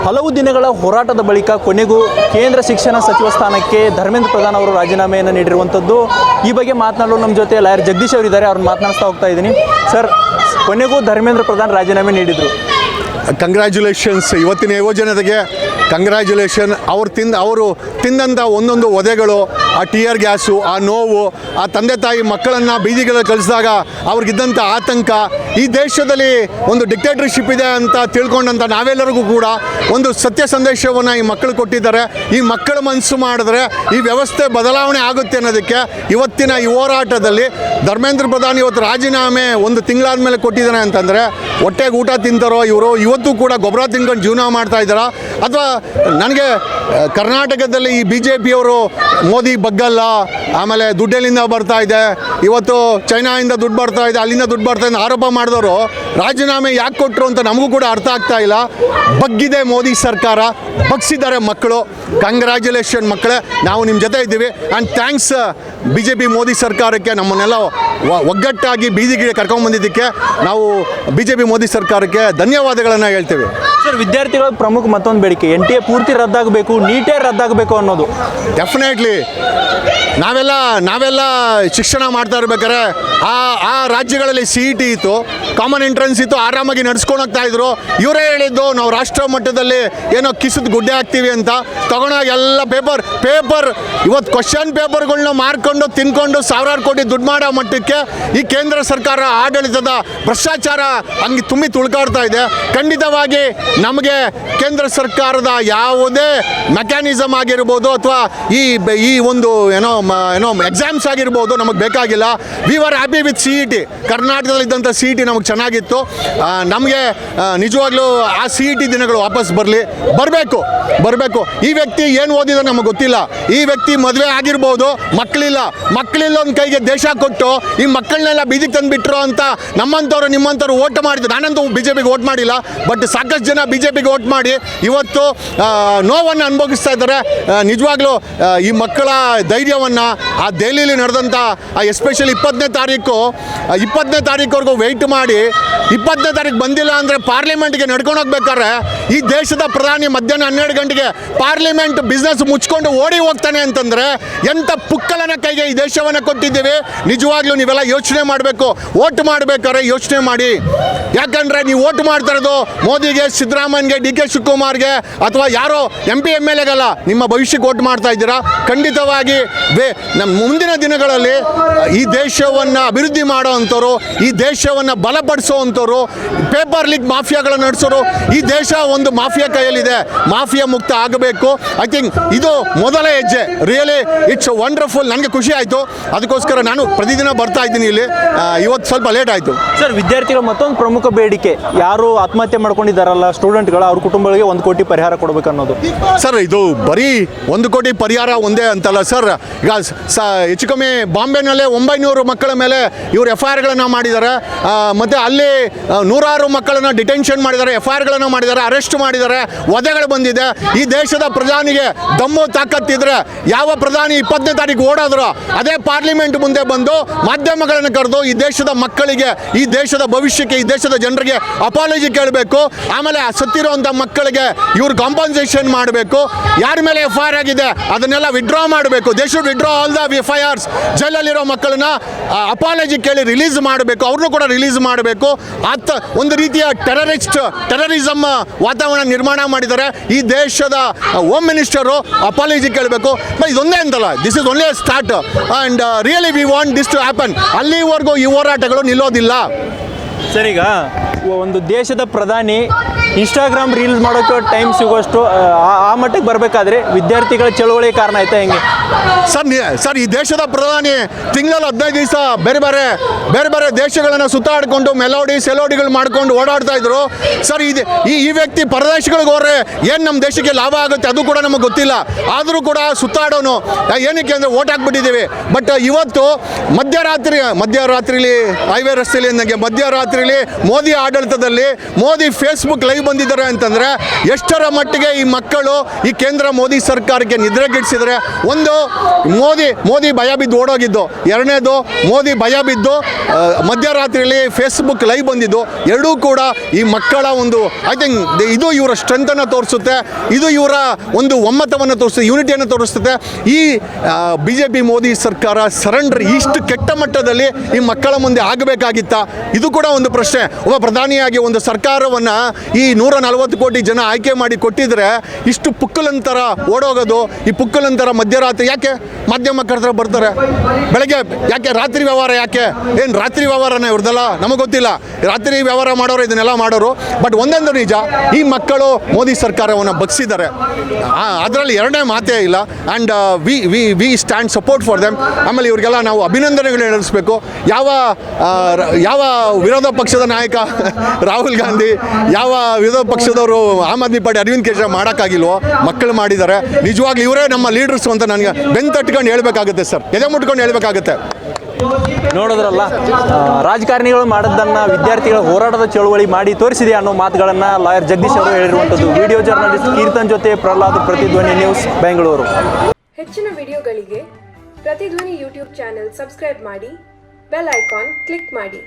ಹಲವು ದಿನಗಳ ಹೋರಾಟದ ಬಳಿಕ ಕೊನೆಗೂ ಕೇಂದ್ರ ಶಿಕ್ಷಣ ಸಚಿವ ಸ್ಥಾನಕ್ಕೆ ಧರ್ಮೇಂದ್ರ ಪ್ರಧಾನ್ ಅವರು ರಾಜೀನಾಮೆಯನ್ನು ನೀಡಿರುವಂಥದ್ದು. ಈ ಬಗ್ಗೆ ಮಾತನಾಡಲು ನಮ್ಮ ಜೊತೆ ಲಾಯರ್ ಜಗದೀಶ್ ಅವರಿದ್ದಾರೆ. ಅವ್ರನ್ನ ಮಾತನಾಡ್ತಾ ಹೋಗ್ತಾ ಇದ್ದೀನಿ. ಸರ್, ಕೊನೆಗೂ ಧರ್ಮೇಂದ್ರ ಪ್ರಧಾನ್ ರಾಜೀನಾಮೆ ನೀಡಿದರು. ಕಂಗ್ರ್ಯಾಚುಲೇಷನ್ಸ್. ಇವತ್ತಿನ ಯುವಜನತೆಗೆ ಕಂಗ್ರ್ಯಾಚುಲೇಷನ್. ಅವರು ತಿಂದಂಥ ಒಂದೊಂದು ಒದೆಗಳು, ಆ ಟಿಯರ್ ಗ್ಯಾಸು, ಆ ನೋವು, ಆ ತಂದೆ ತಾಯಿ ಮಕ್ಕಳನ್ನು ಬೀದಿಗಳಲ್ಲಿ ಕಳಿಸಿದಾಗ ಅವ್ರಿಗಿದ್ದಂಥ ಆತಂಕ, ಈ ದೇಶದಲ್ಲಿ ಒಂದು ಡಿಕ್ಟೇಟರ್ಶಿಪ್ ಇದೆ ಅಂತ ತಿಳ್ಕೊಂಡಂಥ ನಾವೆಲ್ಲರಿಗೂ ಕೂಡ ಒಂದು ಸತ್ಯ ಸಂದೇಶವನ್ನು ಈ ಮಕ್ಕಳು ಕೊಟ್ಟಿದ್ದಾರೆ. ಈ ಮಕ್ಕಳು ಮನಸ್ಸು ಮಾಡಿದ್ರೆ ಈ ವ್ಯವಸ್ಥೆ ಬದಲಾವಣೆ ಆಗುತ್ತೆ ಅನ್ನೋದಕ್ಕೆ ಇವತ್ತಿನ ಈ ಹೋರಾಟದಲ್ಲಿ ಧರ್ಮೇಂದ್ರ ಪ್ರಧಾನ್ ಇವತ್ತು ರಾಜೀನಾಮೆ ಒಂದು ತಿಂಗಳಾದ ಮೇಲೆ ಕೊಟ್ಟಿದ್ದಾನೆ ಅಂತಂದರೆ ಹೊಟ್ಟೆಗೆ ಊಟ ತಿಂತಾರೋ ಇವರು ಇವತ್ತು ಕೂಡ ಗೊಬ್ಬರ ತಿನ್ಕೊಂಡು ಜೀವನ ಮಾಡ್ತಾ ಇದ್ದಾರಾ, ಅಥವಾ ನನಗೆ ಕರ್ನಾಟಕದಲ್ಲಿ ಈ BJPಯವರು ಮೋದಿ ಬಗ್ಗಲ್ಲ, ಆಮೇಲೆ ದುಡ್ಡೆಲ್ಲಿಂದ ಬರ್ತಾ ಇದೆ, ಇವತ್ತು ಚೈನಾಯಿಂದ ದುಡ್ಡು ಬರ್ತಾ ಇದೆ, ಅಲ್ಲಿಂದ ದುಡ್ಡು ಬರ್ತಾ ಇದೆ ಆರೋಪ ಮಾಡಿದವರು ರಾಜೀನಾಮೆ ಯಾಕೆ ಕೊಟ್ಟರು ಅಂತ ನಮಗೂ ಕೂಡ ಅರ್ಥ ಆಗ್ತಾ ಇಲ್ಲ. ಬಗ್ಗಿದೆ ಮೋದಿ ಸರ್ಕಾರ, ಬಗ್ಸಿದ್ದಾರೆ ಮಕ್ಕಳು. ಕಂಗ್ರ್ಯಾಚುಲೇಷನ್ ಮಕ್ಕಳೇ, ನಾವು ನಿಮ್ಮ ಜೊತೆ ಇದ್ದೀವಿ. ಆ್ಯಂಡ್ ಥ್ಯಾಂಕ್ಸ್ BJP ಮೋದಿ ಸರ್ಕಾರಕ್ಕೆ, ನಮ್ಮನ್ನೆಲ್ಲ ಒಗ್ಗಟ್ಟಾಗಿ ಬೀದಿಗೆ ಕರ್ಕೊಂಡ್ಬಂದಿದ್ದಕ್ಕೆ ನಾವು BJP ಮೋದಿ ಸರ್ಕಾರಕ್ಕೆ ಧನ್ಯವಾದಗಳನ್ನು ಹೇಳ್ತೇವೆ. ಸರ್, ವಿದ್ಯಾರ್ಥಿಗಳ ಪ್ರಮುಖ ಮತ್ತೊಂದು ಬೇಡಿಕೆ NTA ಪೂರ್ತಿ ರದ್ದಾಗಬೇಕು, ನೀಟೇ ರದ್ದಾಗಬೇಕು ಅನ್ನೋದು. ಡೆಫಿನೆಟ್ಲಿ ನಾವೆಲ್ಲ ಶಿಕ್ಷಣ ಮಾಡ್ತಾ ಇರ್ಬೇಕಾದ್ರೆ ಆ ರಾಜ್ಯಗಳಲ್ಲಿ CET ಇತ್ತು, ಕಾಮನ್ ಎಂಟ್ರೆನ್ಸ್ ಇತ್ತು, ಆರಾಮಾಗಿ ನಡ್ಸ್ಕೊಂಡು ಹೋಗ್ತಾ ಇದ್ರು. ಇವರೇ ಹೇಳಿದ್ದು ನಾವು ರಾಷ್ಟ್ರ ಮಟ್ಟದಲ್ಲಿ ಏನೋ ಕಿಸಿದ ಗುಡ್ಡೆ ಹಾಕ್ತೀವಿ ಅಂತ. ತಗೊಂಡಾಗ ಎಲ್ಲ ಪೇಪರ್ ಇವತ್ತು ಕ್ವಶನ್ ಪೇಪರ್ಗಳನ್ನ ಮಾರ್ಕೊಂಡು ತಿನ್ಕೊಂಡು ಸಾವಿರಾರು ಕೋಟಿ ದುಡ್ಡು ಮಾಡೋ ಮಟ್ಟಕ್ಕೆ ಈ ಕೇಂದ್ರ ಸರ್ಕಾರ ಆಡಳಿತದ ಭ್ರಷ್ಟಾಚಾರ ಹಂಗೆ ತುಂಬಿ ತುಳ್ಕಾಡ್ತಾ ಇದೆ. ಖಂಡಿತವಾಗಿ ನಮಗೆ ಕೇಂದ್ರ ಸರ್ಕಾರದ ಯಾವುದೇ ಮೆಕ್ಯಾನಿಸಮ್ ಆಗಿರ್ಬೋದು ಅಥವಾ ಈ ಒಂದು ಏನೋ ಎಕ್ಸಾಮ್ಸ್ ಆಗಿರ್ಬೋದು ನಮಗೆ ಬೇಕಾಗಿಲ್ಲ. We are happy with CET. ಕರ್ನಾಟಕದಲ್ಲಿದ್ದಂಥ CET ನಮಗೆ ಚೆನ್ನಾಗಿತ್ತು. ನಮಗೆ ನಿಜವಾಗ್ಲೂ ಆ CET ದಿನಗಳು ವಾಪಸ್ ಬರಬೇಕು. ಈ ವ್ಯಕ್ತಿ ಏನು ಓದಿದ ನಮಗೆ ಗೊತ್ತಿಲ್ಲ. ಈ ವ್ಯಕ್ತಿ ಮದುವೆ ಆಗಿರ್ಬೋದು, ಮಕ್ಕಳಿಲ್ಲ ಒಂದು ಕೈಗೆ ದೇಶ ಕೊಟ್ಟು ಈ ಮಕ್ಕಳನ್ನೆಲ್ಲ ಬೀದಿಗೆ ತಂದುಬಿಟ್ರು ಅಂತ ನಮ್ಮಂಥವ್ರು ನಿಮ್ಮಂಥವ್ರು ಓಟ್ ಮಾಡಿದ್ರು. ನಾನಂತೂ BJPಗೆ ಓಟ್ ಮಾಡಿಲ್ಲ, ಬಟ್ ಸಾಕಷ್ಟು ಜನ BJPಗೆ ಓಟ್ ಮಾಡಿ ಇವತ್ತು ನೋವನ್ನು ಅನುಭವಿಸ್ತಾ ಇದ್ದಾರೆ. ನಿಜವಾಗ್ಲೂ ಈ ಮಕ್ಕಳ ಧೈರ್ಯವನ್ನು ಆ ದೆಹಲಿಯಲ್ಲಿ ನಡೆದಂಥ ಎಸ್ಪೆಷಲಿ 20ನೇ ತಾರೀಕುವರೆಗೂ ವೆಯ್ಟ್ ಮಾಡಿ 20ನೇ ತಾರೀಕು ಬಂದಿಲ್ಲ ಅಂದರೆ ಪಾರ್ಲಿಮೆಂಟ್ಗೆ ನಡ್ಕೊಂಡು ಹೋಗ್ಬೇಕಾದ್ರೆ ಈ ದೇಶದ ಪ್ರಧಾನಿ ಮಧ್ಯಾಹ್ನ 12 ಗಂಟೆಗೆ ಪಾರ್ಲಿಮೆಂಟ್ ಬಿಸ್ನೆಸ್ ಮುಚ್ಕೊಂಡು ಓಡಿ ಹೋಗ್ತಾನೆ ಅಂತಂದರೆ ಎಂಥ ಪುಕ್ಕಲನ ಕೈಗೆ ಈ ದೇಶವನ್ನು ಕೊಟ್ಟಿದ್ದೀವಿ. ನಿಜವಾಗ್ಲೂ ನೀವೆಲ್ಲ ಯೋಚನೆ ಮಾಡಬೇಕು. ಓಟ್ ಮಾಡಬೇಕಾದ್ರೆ ಯೋಚನೆ ಮಾಡಿ. ಯಾಕಂದರೆ ನೀವು ಓಟ್ ಮಾಡ್ತಾ ಇರೋದು ಮೋದಿಗೆ, ಸಿದ್ದರಾಮಯ್ಯಗೆ, DK ಶಿವಕುಮಾರ್ಗೆ ಅಥವಾ ಯಾರೋ MP MLAಗಲ್ಲ, ನಿಮ್ಮ ಭವಿಷ್ಯಕ್ಕೆ ಓಟ್ ಮಾಡ್ತಾ ಇದ್ದೀರಾ. ಖಂಡಿತವಾಗಿ ನಮ್ಮ ಮುಂದಿನ ದಿನಗಳಲ್ಲಿ ಈ ದೇಶವನ್ನು ಅಭಿವೃದ್ಧಿ ಮಾಡೋ ಅಂಥವ್ರು, ಈ ದೇಶವನ್ನು ಬಲಪಡಿಸೋವಂಥವ್ರು, ಪೇಪರ್ ಲೀಕ್ ಮಾಫಿಯಾಗಳನ್ನು ನಡೆಸೋರು, ಈ ದೇಶ ಒಂದು ಮಾಫಿಯಾ ಕೈಯಲ್ಲಿದೆ. ಮಾಫಿಯಾ ಮುಕ್ತ ಆಗಬೇಕು. ಐ ಥಿಂಕ್ ಇದು ಮೊದಲ ಹೆಜ್ಜೆ. Really it's wonderful. ನನಗೆ ಖುಷಿ ಆಯಿತು. ಅದಕ್ಕೋಸ್ಕರ ನಾನು ಪ್ರತಿದಿನ ಬರ್ತಾ ಇದ್ದೀನಿ ಇಲ್ಲಿ. ಇವತ್ತು ಸ್ವಲ್ಪ ಲೇಟ್ ಆಯಿತು. ಸರ್, ವಿದ್ಯಾರ್ಥಿಗಳ ಮತ್ತೊಂದು ಪ್ರಮುಖ ಬೇಡಿಕೆ, ಯಾರು ಆತ್ಮಹತ್ಯೆ ಮಾಡ್ಕೊಂಡಿದ್ದಾರಲ್ಲ ಸ್ಟೂಡೆಂಟ್ಗಳು, ಅವ್ರ ಕುಟುಂಬಗಳಿಗೆ 1 ಕೋಟಿ ಪರಿಹಾರ ಕೊಡಬೇಕು ಅನ್ನೋದು. ಸರ್, ಇದು ಬರೀ 1 ಕೋಟಿ ಪರಿಹಾರ ಒಂದೇ ಅಂತಲ್ಲ ಸರ್. ಈಗ ಹೆಚ್ಚು ಕಮ್ಮಿ ಬಾಂಬೆನಲ್ಲೇ 900 ಮಕ್ಕಳ ಮೇಲೆ ಇವರು FIRಗಳನ್ನು ಮಾಡಿದ್ದಾರೆ. ಮತ್ತು ಅಲ್ಲಿ 100 ಮಕ್ಕಳನ್ನು ಡಿಟೆನ್ಷನ್ ಮಾಡಿದ್ದಾರೆ, FIRಗಳನ್ನು ಮಾಡಿದ್ದಾರೆ, ಅರೆಸ್ಟ್ ಮಾಡಿದ್ದಾರೆ, ವಧೆಗಳು ಬಂದಿದೆ. ಈ ದೇಶದ ಪ್ರಧಾನಿಗೆ ದಮ್ಮು ತಾಕತ್ತಿದ್ರೆ ಯಾವ ಪ್ರಧಾನಿ 20ನೇ ತಾರೀಕು ಓಡಾದ್ರು ಅದೇ ಪಾರ್ಲಿಮೆಂಟ್ ಮುಂದೆ ಬಂದು ಮಾಧ್ಯಮಗಳನ್ನು ಕರೆದು ಈ ದೇಶದ ಮಕ್ಕಳಿಗೆ, ಈ ದೇಶದ ಭವಿಷ್ಯಕ್ಕೆ, ಈ ದೇಶದ ಜನರಿಗೆ ಅಪಾಲಜಿ ಕೇಳಬೇಕು. ಆಮೇಲೆ ಸತ್ತಿರುವಂಥ ಮಕ್ಕಳಿಗೆ ಇವ್ರು ಕಾಂಪನ್ಸೇಷನ್ ಮಾಡಬೇಕು. ಯಾರ ಮೇಲೆ FIR ಆಗಿದೆ ಅದನ್ನೆಲ್ಲ ವಿಡ್ರಾ ಮಾಡಬೇಕು. They should withdraw all the FIRs. ಜೈಲಲ್ಲಿರೋ ಮಕ್ಕಳನ್ನ ಅಪಾಲಜಿ ಕೇಳಿ ರಿಲೀಸ್ ಮಾಡಬೇಕು. ಅವ್ರನ್ನೂ ಕೂಡ ರಿಲೀಸ್ ಮಾಡಬೇಕು. ಒಂದು ರೀತಿಯ ಟೆರರಿಸಮ್ ವಾತಾವರಣ ನಿರ್ಮಾಣ ಮಾಡಿದ್ದಾರೆ. ಈ ದೇಶದ ಹೋಮ್ ಮಿನಿಸ್ಟರು ಅಪಾಲಜಿ ಕೇಳಬೇಕು. ಇದೊಂದೇ ಅಂತಲ್ಲ, this is only start and really we want this to happen. ಅಲ್ಲಿವರೆಗೂ ಈ ಹೋರಾಟಗಳು ನಿಲ್ಲೋದಿಲ್ಲ. ಸರ್, ಈಗ ಒಂದು ದೇಶದ ಪ್ರಧಾನಿ ಇನ್ಸ್ಟಾಗ್ರಾಮ್ ರೀಲ್ಸ್ ಮಾಡೋಕ್ಕೆ ಟೈಮ್ ಸಿಗೋಷ್ಟು ಆ ಮಟ್ಟಕ್ಕೆ ಬರಬೇಕಾದ್ರೆ ವಿದ್ಯಾರ್ಥಿಗಳ ಚಳುವಳಿ ಕಾರಣ ಆಯ್ತಾ ಹೆಂಗೆ? ಸರ್, ಈ ದೇಶದ ಪ್ರಧಾನಿ ತಿಂಗಳಲ್ಲಿ 15 ದಿವಸ ಬೇರೆ ಬೇರೆ ದೇಶಗಳನ್ನು ಸುತ್ತಾಡಿಕೊಂಡು ಸೆಲೋಡಿಗಳು ಮಾಡ್ಕೊಂಡು ಓಡಾಡ್ತಾ ಇದ್ರು. ಸರ್, ಈ ವ್ಯಕ್ತಿ ಪರದೇಶಗಳಿಗೆ ಹೋದ್ರೆ ಏನು ನಮ್ಮ ದೇಶಕ್ಕೆ ಲಾಭ ಆಗುತ್ತೆ ಅದು ಕೂಡ ನಮಗೆ ಗೊತ್ತಿಲ್ಲ. ಆದರೂ ಕೂಡ ಸುತ್ತಾಡೋನು. ಏನಕ್ಕೆ ಅಂದರೆ ಓಟ್ ಹಾಕ್ಬಿಟ್ಟಿದ್ದೀವಿ. ಬಟ್ ಇವತ್ತು ಮಧ್ಯರಾತ್ರಿಲಿ ಹೈವೇ ರಸ್ತೆಯಲ್ಲಿ ಮಧ್ಯರಾತ್ರಿಲಿ ಮೋದಿ ಆಡಳಿತದಲ್ಲಿ ಮೋದಿ ಫೇಸ್ಬುಕ್ ಲೈವ್ ಬಂದಿದ್ದಾರೆ ಅಂತಂದರೆ ಎಷ್ಟರ ಮಟ್ಟಿಗೆ ಈ ಮಕ್ಕಳು ಈ ಕೇಂದ್ರ ಮೋದಿ ಸರ್ಕಾರಕ್ಕೆ ನಿದ್ರೆಗೆಡಿಸಿದರೆ, ಒಂದು ಮೋದಿ ಭಯ ಬಿದ್ದು ಓಡೋಗಿದ್ದು, ಎರಡನೇದು ಮೋದಿ ಭಯ ಬಿದ್ದು ಮಧ್ಯರಾತ್ರಿಯಲ್ಲಿ ಫೇಸ್ಬುಕ್ ಲೈವ್ ಬಂದಿದ್ದು. ಎರಡೂ ಕೂಡ ಈ ಮಕ್ಕಳ ಒಂದು ಐ ಥಿಂಕ್ ಇದು ಇವರ ಸ್ಟ್ರೆಂತನ್ನು ತೋರಿಸುತ್ತೆ, ಇದು ಇವರ ಒಂದು ಒಮ್ಮತವನ್ನು ತೋರಿಸುತ್ತೆ, ಯೂನಿಟಿಯನ್ನು ತೋರಿಸುತ್ತೆ. ಈ BJP ಮೋದಿ ಸರ್ಕಾರ ಸರೆಂಡರ್ ಇಷ್ಟು ಕೆಟ್ಟ ಮಟ್ಟದಲ್ಲಿ ಈ ಮಕ್ಕಳ ಮುಂದೆ ಆಗಬೇಕಾಗಿತ್ತಾ? ಇದು ಕೂಡ ಒಂದು ಪ್ರಶ್ನೆ. ಒಬ್ಬ ಪ್ರಧಾನಿಯಾಗಿ ಒಂದು ಸರ್ಕಾರವನ್ನು ಈ 140 ಕೋಟಿ ಜನ ಆಯ್ಕೆ ಮಾಡಿ ಕೊಟ್ಟಿದ್ರೆ ಇಷ್ಟು ಪುಕ್ಕಲಂತರ ಓಡೋಗೋದು, ಈ ಪುಕ್ಕಲಂತರ ಮಧ್ಯರಾತ್ರಿ ಯಾಕೆ ಮಾಧ್ಯಮ ಕರೆದ್ರೆ ಬರ್ತಾರೆ, ಬೆಳಗ್ಗೆ ಯಾಕೆ ರಾತ್ರಿ ವ್ಯವಹಾರ, ಯಾಕೆ ಏನು ರಾತ್ರಿ ವ್ಯವಹಾರನೇ ಇವ್ರದಲ್ಲ? ನಮಗೆ ಗೊತ್ತಿಲ್ಲ, ರಾತ್ರಿ ವ್ಯವಹಾರ ಮಾಡೋರು ಇದನ್ನೆಲ್ಲ ಮಾಡೋರು. ಬಟ್ ಒಂದೊಂದು ನಿಜ, ಈ ಮಕ್ಕಳು ಮೋದಿ ಸರ್ಕಾರವನ್ನು ಬಗ್ಸಿದ್ದಾರೆ, ಅದರಲ್ಲಿ ಎರಡನೇ ಮಾತೇ ಇಲ್ಲ. And we stand support for them. ಆಮೇಲೆ ಇವ್ರಿಗೆಲ್ಲ ನಾವು ಅಭಿನಂದನೆಗಳು ಹೇಳಿಸ್ಬೇಕು. ಯಾವ ವಿರೋಧ ಪಕ್ಷದ ನಾಯಕ ರಾಹುಲ್ ಗಾಂಧಿ, ಯಾವ ವಿರೋಧ ಪಕ್ಷದವರು ಆಮ್ ಆದ್ಮಿ ಪಾರ್ಟಿ ಅರವಿಂದ್ ಕೇಜ್ರಿವಾಲ್ ಮಾಡೋಕ್ಕಾಗಿಲ್ವೋ, ಮಕ್ಕಳು ಮಾಡಿದ್ದಾರೆ. ನಿಜವಾಗ್ಲೂ ಇವರೇ ನಮ್ಮ ಲೀಡರ್ಸ್ ಅಂತ ನನಗೆ ಬೆಂತಟ್ಕೊಂಡು ಹೇಳ್ಬೇಕಾಗುತ್ತೆ ಸರ್, ಎದೆ ಮುಟ್ಕೊಂಡು ಹೇಳ್ಬೇಕಾಗುತ್ತೆ. ನೋಡಿದ್ರಲ್ಲ, ರಾಜಕಾರಣಿಗಳು ಮಾಡೋದನ್ನು ವಿದ್ಯಾರ್ಥಿಗಳ ಹೋರಾಟದ ಚಳುವಳಿ ಮಾಡಿ ತೋರಿಸಿದೆ ಅನ್ನೋ ಮಾತುಗಳನ್ನು ಲಾಯರ್ ಜಗದೀಶ್ ಅವರು ಹೇಳಿರುವಂಥದ್ದು. ವಿಡಿಯೋ ಜರ್ನಲಿಸ್ಟ್ ಕೀರ್ತನ್ ಜೊತೆ ಪ್ರಹ್ಲಾದ್, ಪ್ರತಿಧ್ವನಿ ನ್ಯೂಸ್, ಬೆಂಗಳೂರು. ಹೆಚ್ಚಿನ ವಿಡಿಯೋಗಳಿಗೆ ಪ್ರತಿಧ್ವನಿ ಯೂಟ್ಯೂಬ್ ಚಾನೆಲ್ ಸಬ್ಸ್ಕ್ರೈಬ್ ಮಾಡಿ, ಬೆಲ್ ಐಕಾನ್ ಕ್ಲಿಕ್ ಮಾಡಿ.